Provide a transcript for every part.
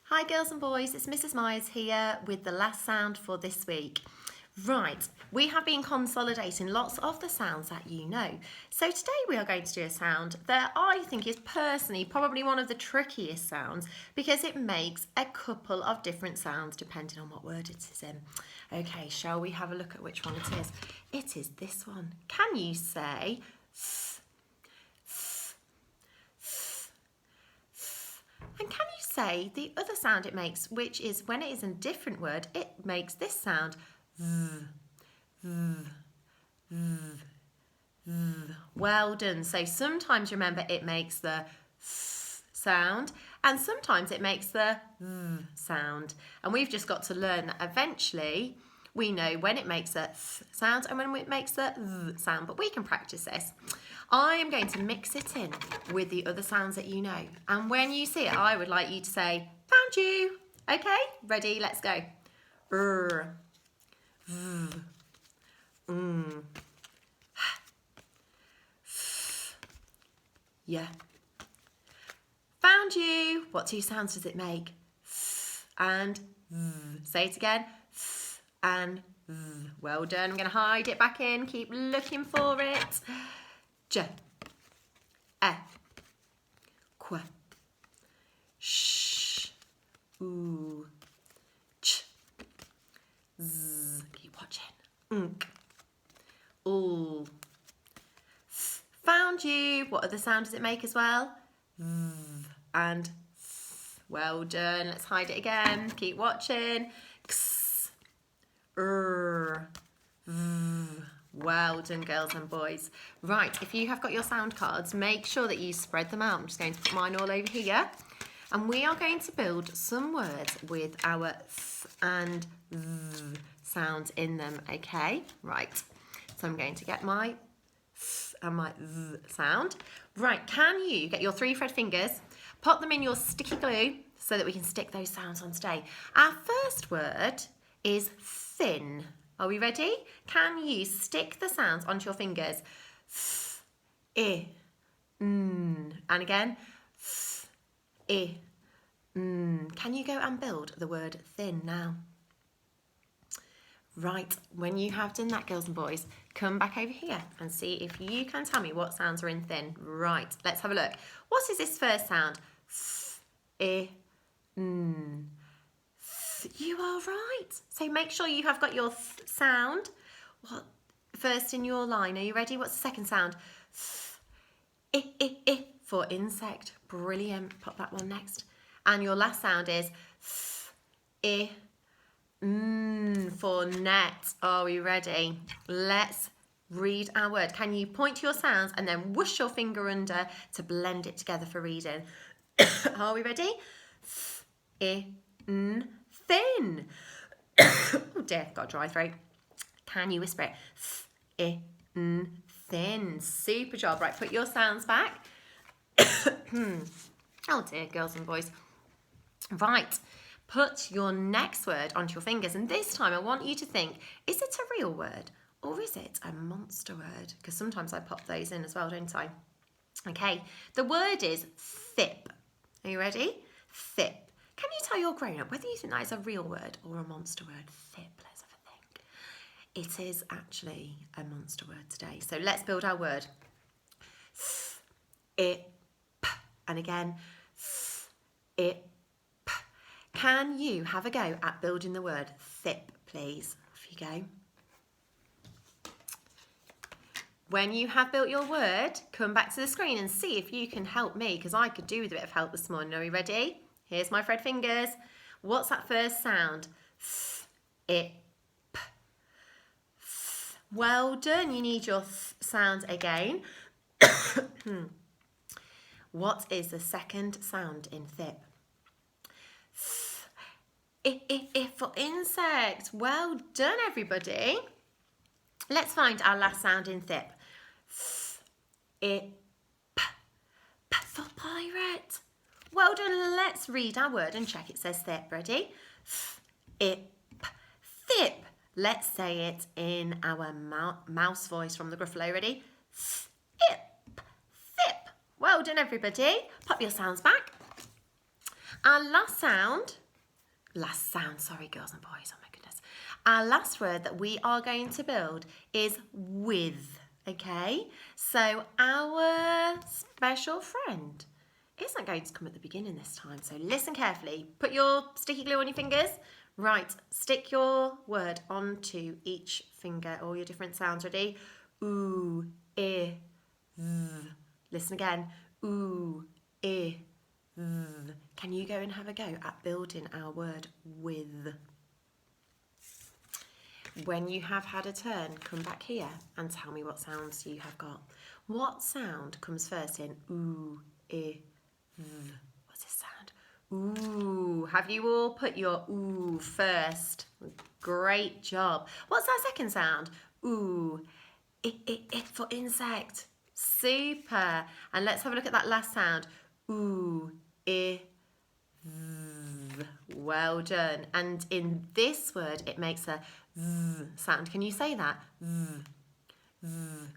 Hi girls and boys, it's Mrs. Myers here with the last sound for this week. Right, we have been consolidating lots of the sounds that you know. So today we are going to do a sound that I think is personally probably one of the trickiest sounds because it makes a couple of different sounds depending on what word it is in. Okay, shall we have a look at which one it is? It is this one. Can you say and can you say the other sound it makes, which is when it is a different word, it makes this sound. Well done. So sometimes remember it makes the sound and sometimes it makes the sound. And we've just got to learn that eventually we know when it makes a sound and when it makes the sound, but we can practice this. I am going to mix it in with the other sounds that you know. And when you see it, I would like you to say, found you. Okay, ready, let's go. Yeah. Found you. What two sounds does it make? And say it again. And well done. I'm going to hide it back in. Keep looking for it. J, e, qu, sh, oo, ch, z. Keep watching. Ooh. Found you. What other sound does it make as well? And well done. Let's hide it again. Keep watching. X, well done, girls and boys. Right, if you have got your sound cards, make sure that you spread them out. I'm just going to put mine all over here. And we are going to build some words with our th and th sounds in them, okay? Right, so I'm going to get my th and my th sound. Right, can you get your 3 thread fingers, pop them in your sticky glue so that we can stick those sounds on today. Our first word is thin. Are we ready? Can you stick the sounds onto your fingers? Th, and again, th, Can you go and build the word thin now? Right, when you have done that, girls and boys, come back over here and see if you can tell me what sounds are in thin. Right, let's have a look. What is this first sound? You are right. So make sure you have got your sound first in your line. Are you ready? What's the second sound? For insect. Brilliant. Pop that one next. And your last sound is for net. Are we ready? Let's read our word. Can you point to your sounds and then whoosh your finger under to blend it together for reading? Are we ready? Thin. Oh dear, got a dry throat. Can you whisper it? Thin. Super job. Right, put your sounds back. Oh dear, girls and boys. Right, put your next word onto your fingers, and this time I want you to think, is it a real word or is it a monster word? Because sometimes I pop those in as well, don't I? Okay, the word is thip. Are you ready? Thip. Can you tell your grown-up whether you think that is a real word or a monster word? Thip, let's have a think. It is actually a monster word today. So let's build our word. Thip. And again, thip. Can you have a go at building the word thip, please? Off you go. When you have built your word, come back to the screen and see if you can help me, because I could do with a bit of help this morning. Are we ready? Here's my thread fingers. What's that first sound? It. Well done. You need your sound again. What is the second sound in thip? For insect. Well done, everybody. Let's find our last sound in thip. For pirate. Well done. Let's read our word and check it says thip. Ready? Thip. Let's say it in our mouse voice from the Gruffalo. Ready? Thip. Thip. Well done, everybody. Pop your sounds back. Our last sound, sorry girls and boys, oh my goodness. Our last word that we are going to build is with, okay? So our special friend isn't going to come at the beginning this time, so listen carefully. Put your sticky glue on your fingers. Right, stick your word onto each finger, all your different sounds. Ready? Ooh, eh, th. Listen again. Ooh, eh, th. Can you go and have a go at building our word with? When you have had a turn, come back here and tell me what sounds you have got. What sound comes first in ooh, eh, th? What's this sound? Ooh. Have you all put your ooh first? Great job. What's our second sound? Ooh, it for insect. Super. And let's have a look at that last sound. Ooh, eh, th. Well done. And in this word, it makes a th sound. Can you say that? Th, th,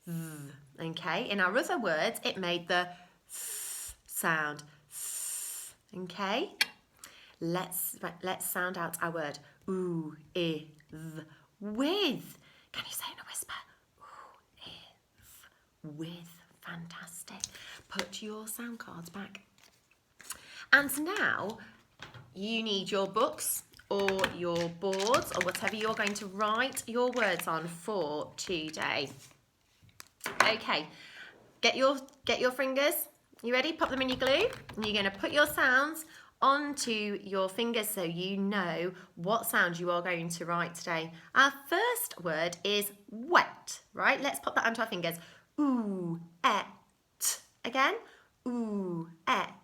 th. Okay. In our other words, it made the th sound. Th. Okay. Let's sound out our word. Ooh, eh, th. With. Can you say it in a whisper? Ooh, eh, th. With. Fantastic. Put your sound cards back. And now you need your books or your boards or whatever you're going to write your words on for today. Okay, get your fingers. You ready? Pop them in your glue, and you're going to put your sounds onto your fingers so you know what sound you are going to write today. Our first word is wet, right? Let's pop that onto our fingers. Ooh, et. Again, ooh, et.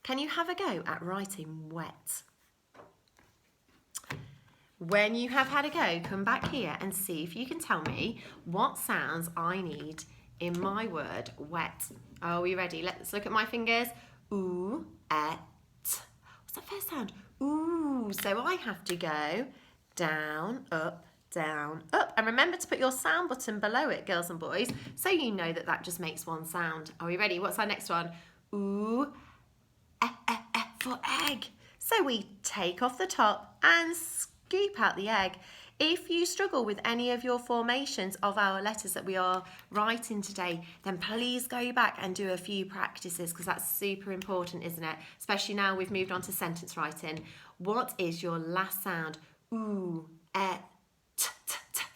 Can you have a go at writing wet? When you have had a go, come back here and see if you can tell me what sounds I need in my word wet. Are we ready? Let's look at my fingers. Ooh, et. What's that first sound? Ooh, so I have to go down, up, down, up. And remember to put your sound button below it, girls and boys, so you know that that just makes one sound. Are we ready? What's our next one? Ooh, for egg. So we take off the top and scoop out the egg. If you struggle with any of your formations of our letters that we are writing today, then please go back and do a few practices because that's super important, isn't it? Especially now we've moved on to sentence writing. What is your last sound? Ooh, t,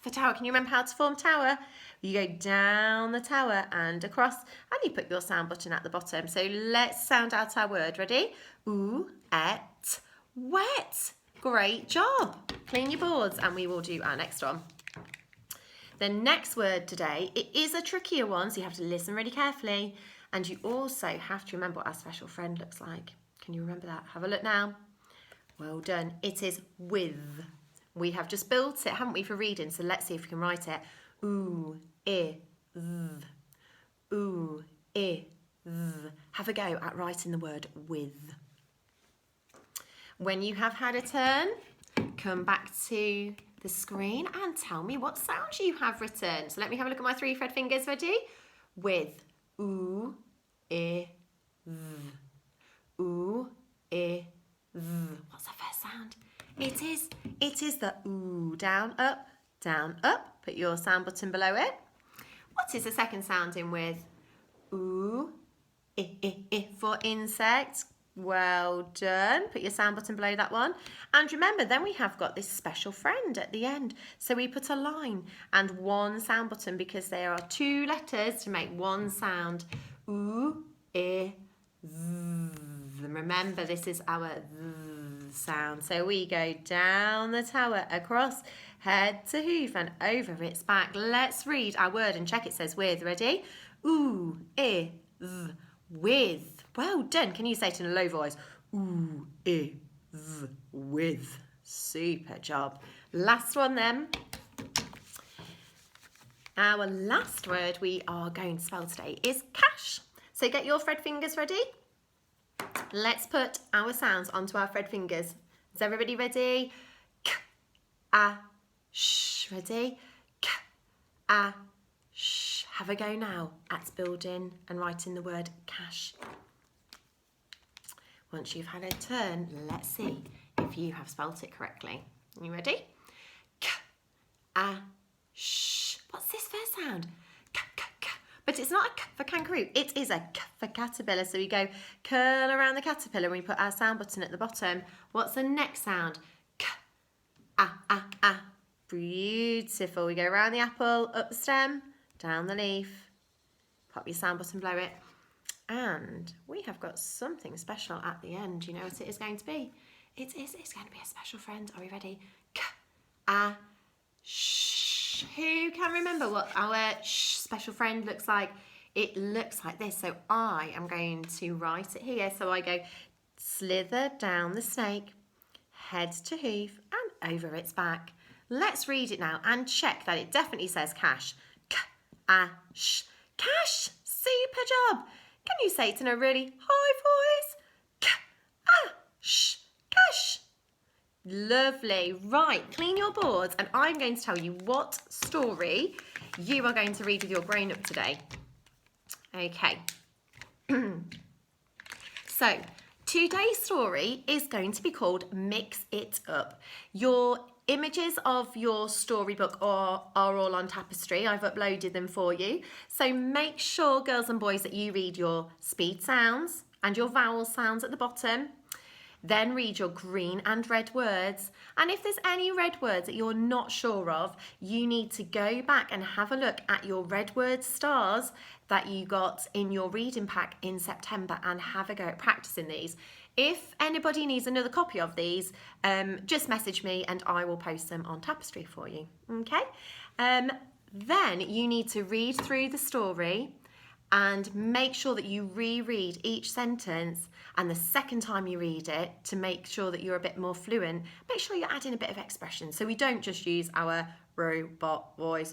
for tower. Can you remember how to form tower? You go down the tower and across, and you put your sound button at the bottom. So let's sound out our word. Ready? Ooh, et, wet. Great job. Clean your boards, and we will do our next one. The next word today, it is a trickier one, so you have to listen really carefully. And you also have to remember what our special friend looks like. Can you remember that? Have a look now. Well done. It is with. We have just built it, haven't we, for reading? So let's see if we can write it. Ooh, th. Ooh, th. Have a go at writing the word with. When you have had a turn, come back to the screen and tell me what sounds you have written. So let me have a look at my 3 thread fingers. Ready? With. Ooh, th. Ooh, th. What's the first sound? It is the ooh, down, up, down, up. Put your sound button below it. What is the second sound in with? Ooh, for insect. Well done. Put your sound button below that one. And remember, then we have got this special friend at the end. So we put a line and one sound button because there are 2 letters to make one sound. Ooh, remember, this is our sound. So we go down the tower, across, head to hoof and over its back. Let's read our word and check it says with. Ready? Ooh, with. Well done. Can you say it in a low voice? Ooh, with. Super job. Last one then. Our last word we are going to spell today is cash. So get your thread fingers ready. Let's put our sounds onto our thread fingers. Is everybody ready? K, a, sh. Ready? K, a, sh. Have a go now at building and writing the word cash. Once you've had a turn, let's see if you have spelt it correctly. Are you ready? K-a-sh. What's this first sound? K-k-k. But it's not a k for kangaroo. It is a k for caterpillar. So we go curl around the caterpillar and we put our sound button at the bottom. What's the next sound? K-a-a-a. Beautiful. We go around the apple, up the stem, down the leaf. Pop your sound button below it. And we have got something special at the end. You know what it is going to be? It's going to be a special friend. Are we ready? K-a-sh. Who can remember what our special friend looks like? It looks like this. So I am going to write it here. So I go slither down the snake, head to hoof and over its back. Let's read it now and check that it definitely says cash. K-a-sh. Cash. Super job. Can you say it in a really high voice? K-a-sh. Cash. Lovely. Right, clean your boards and I'm going to tell you what story you are going to read with your grown-up today. Okay. So, today's story is going to be called Mix It Up. Your images of your storybook are all on Tapestry. I've uploaded them for you. So make sure, girls and boys, that you read your speed sounds and your vowel sounds at the bottom. Then read your green and red words. And if there's any red words that you're not sure of, you need to go back and have a look at your red word stars that you got in your reading pack in September and have a go at practicing these. If anybody needs another copy of these, just message me and I will post them on Tapestry for you. Okay? Then you need to read through the story and make sure that you reread each sentence, and the second time you read it, to make sure that you're a bit more fluent, make sure you're adding a bit of expression so we don't just use our robot voice.